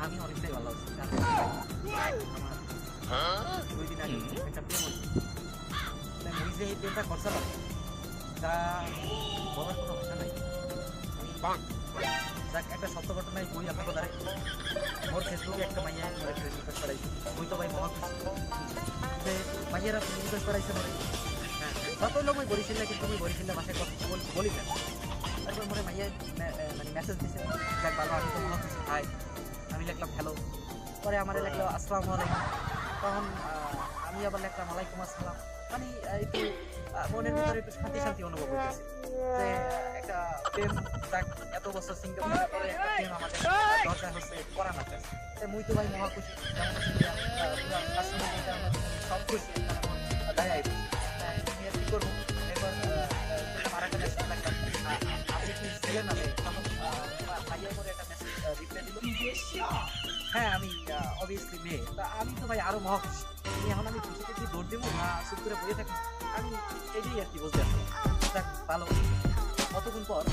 আমি অনেকটাই ভালো আছি। কারণ আমার ২ দিন আগে একটা প্রেম হইছে। তাই মুই যে এই প্রেমটা করছিলাম তা বলার কোনো ভাষা নাই। যাক একটা সত্য ঘটনাই কই আপনাকে দ্বারা। মোর ফেসবুকে একটা মাইয়া মোরে ফ্রেন্ড রিকোয়েস্ট করাইছে। মুই তো ভাই মহা খুশি। যে মাইয়ারা ফ্রেন্ড রিকোয়েস্ট করাইছে মোরে। হ্যাঁ, যত হইলো মুই বরিশালে কিন্তু মুই বরিশালে ভাষায় কথা বলি না। তারপর মোরে মাইয়া মানে মেসেজ দিছে। যাক ভালো আমি তো মহা খুশি। হাই। আমি লিখলাম হ্যালো। পরে আমারে লিখলো আসসালামু আলাইকুম। তখন আমি আবার লিখলাম ওয়ালাইকুম আসসালাম। মানে একটু মনের ভিতরে একটু শান্তি শান্তি অনুভব হইতেছে। যে একটা প্রেম যাক এত বছর সিঙ্গেল থাকার পরে একটা প্রেম আমাদের দরকার হচ্ছে করানো চাই। তাই মুই তো ভাই মহা খুশি। যেমন হচ্ছে গিয়া পুরা কাস্টমার যেটা আমরা সব খুশি গায়ে আইব। আমি আর কি করবো? এরপর আর একটা মেসেজ লিখলাম আপনি কি ছিলেন আমি তখন ভাইয়া করে একটা মেসেজ রিপ্লাই দিল। হ্যাঁ, আমি obviously মেয়ে। তা আমি তো ভাই আরো মহা খুশি। এখন আমি খুশিতে কি দৌড় দেবো না চুপ করে বসে থাকি? আমি এটাই আর কি বুঝতে পারছি। যাক ভালো। কতক্ষণ পর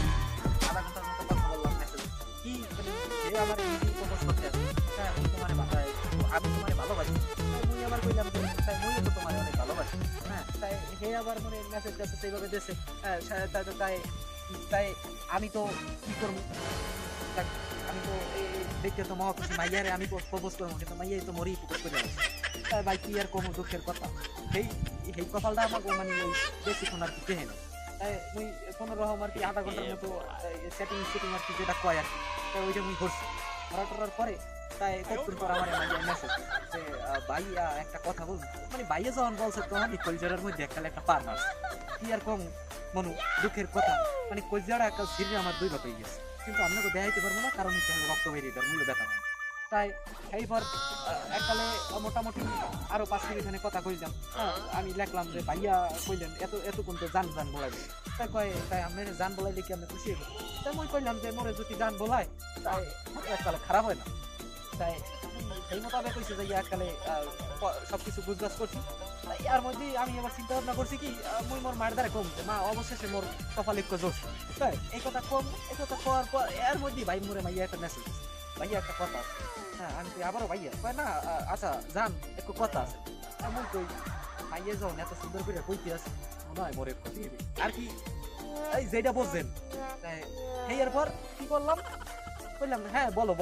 ০.৫ ঘন্টার মতো কথা বললাম মেসেজে। কি মানে সে আমার নিজেই প্রপোজ করতে আসে। হ্যাঁ, আমি তোমারে আমি তোমারে ভালোবাসি। তাই মুই আবার কইলাম যে তাই মুইও তো তোমারে অনেক ভালোবাসি। হ্যাঁ, তাই হে আবার মনে মেসেজ-টেসেজ এইভাবে দিছে। তাই তাই আমি তো কি করবো? যাক আমি তো দেখতে তো মহা খুশি। মাইয়ারে আমি প্রপোজ করবো কিন্তু মাইয়াই তো মরেই প্রপোজ করে দিছে। তাই ভাই কি আর কমু দুঃখের কথা। এই কপালটা আমাকে মানে ওই বেশিক্ষণ আর কি দেহে না। তাই মুই কোনরকম আর কি ০.৫ ঘন্টার মতো সেটিং আর কি যেটা কয় আর কি। তাই ওইটা মুই করছি। করার পরে তাই কতক্ষণ পর আমার মাইয়া মেসেজ যে ভাই একটা কথা বলবো। মানে ভাইয়া যখন বলছে তখনই কলিজাটার মধ্যে একটা পার মারছে। কি আর কমু মনু দুঃখের কথা। মানে কলিজাটা একটা ছিঁড়ে আমার ২ ভাগ হয়ে গেছে। কিন্তু আপনাকে দেখাইতে পারবো না কারণ হচ্ছে রক্ত বেরিয়ে যাওয়ার মূল্য ব্যথা পাবো। তাই এইবার এককালে মোটামুটি আরো ৫ মিনিট খানে কথা কইলাম। আমি লিখলাম যে ভাইয়া কইলেন এতক্ষণ তো জান বলাইবে। তাই আমি জান বলাইলে কি আপনি খুশি হইবেন? তাই মই কইলাম যে মোরে যদি জান বলায় তাই এককালে খারাপ হয় না। তাই সেই মোতাবেক কইছে যে এককালে সবকিছু বুঝবাস করছি। তাই এর মধ্যেই আমি আবার চিন্তা ভাবনা করছি কি মুই মোর মায়ের দ্বারা কম যে মা অবশেষে মোর কপালে একটু জোর। তাই এই কথা কোয়ার পর এর মধ্যেই ভাই মোরে মাইয়া একটা মেসেজ দিছে। ভাইয়া একটা কথা আছে। হ্যাঁ, আমি কই আবারও ভাইয়া? কয় না আচ্ছা জান একটু কথা আছে। আমি কই ভাইয়া যখন এত সুন্দর করে কইতে আছে মনে হয় মোরে ক্ষতি হবে। আর কি এই যেটা বুঝছেন। তাই এর পর কি করলাম? কইলাম হ্যাঁ বলো।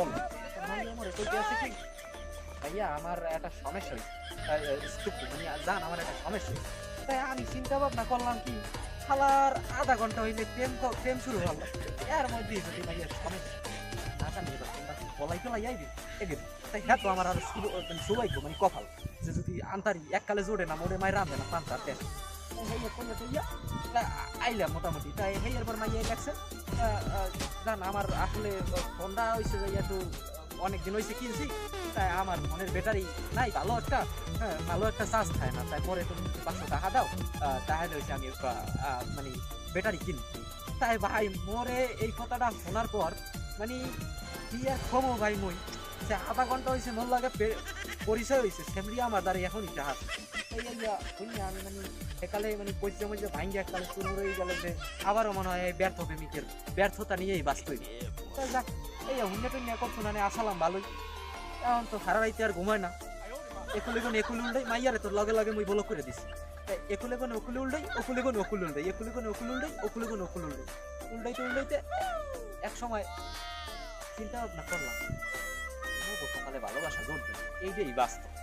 ভাইয়া মোরে কইতে আছে কি ভাইয়া আমার একটা সমস্যা হইছে। মানে জান আমার একটা সমস্যা হইছে। তাই আমি চিন্তা ভাবনা করলাম কি শালার ০.৫ ঘন্টা হইলে প্রেম শুরু হলো। এর মধ্যেই যদি ভাইয়া সমস্যা না জানি বলাই তো লাই আইবি এগিয়ে। তাই হ্যাঁ তো আমার আর সৌভাগ্য মানে কপাল যে যদি আন্তারি এককালে জোড়ে না মোড়ে মায়ের রাঁধে না পান্তার তেল আইলাম মোটামুটি। তাই হেয়ার পর মাইয়া লাগছে জান আমার আসলে ফোনটা হয়েছে যে একটু অনেকদিন হয়েছে কিনছি। তাই আমার ফোনের ব্যাটারি নাই ভালো একটা চার্জ খায় না। তাই পরে তুমি ৫০০ টাকা দাও তাহলে হয়েছে আমি মানে ব্যাটারি কিনি। তাই ভাই মোরে এই কথাটা শোনার পর মানে কি আর খবো ভাই মই যে ০.৫ ঘন্টা হয়েছে মোর লাগে পরিচয় হয়েছে ফ্যামিলি আমার দ্বারা এখনই জাহাজ আমি মানে একালে মানে পরিচয় মধ্যে ভাঙ্গে এককালে শুরু হয়ে গেল যে আবারও মনে হয় এই ব্যর্থ প্রেমিকের ব্যর্থতা নিয়েই বাস্তব। যাক এই হুন্ডাটা নিয়ে কত শুনানে আসালাম ভালোই। এখন তো সারা রাইতে আর ঘুমায় না। একুলে উল্টাই মাইয়ারে তোর লগে মুই ব্লক করে দিছি। একুলে উল্টাই উল্টাইতে এক সময় চিন্তা ভাবনা করলাম কপালে ভালোবাসা জড়বে এইটাই বাস্তব।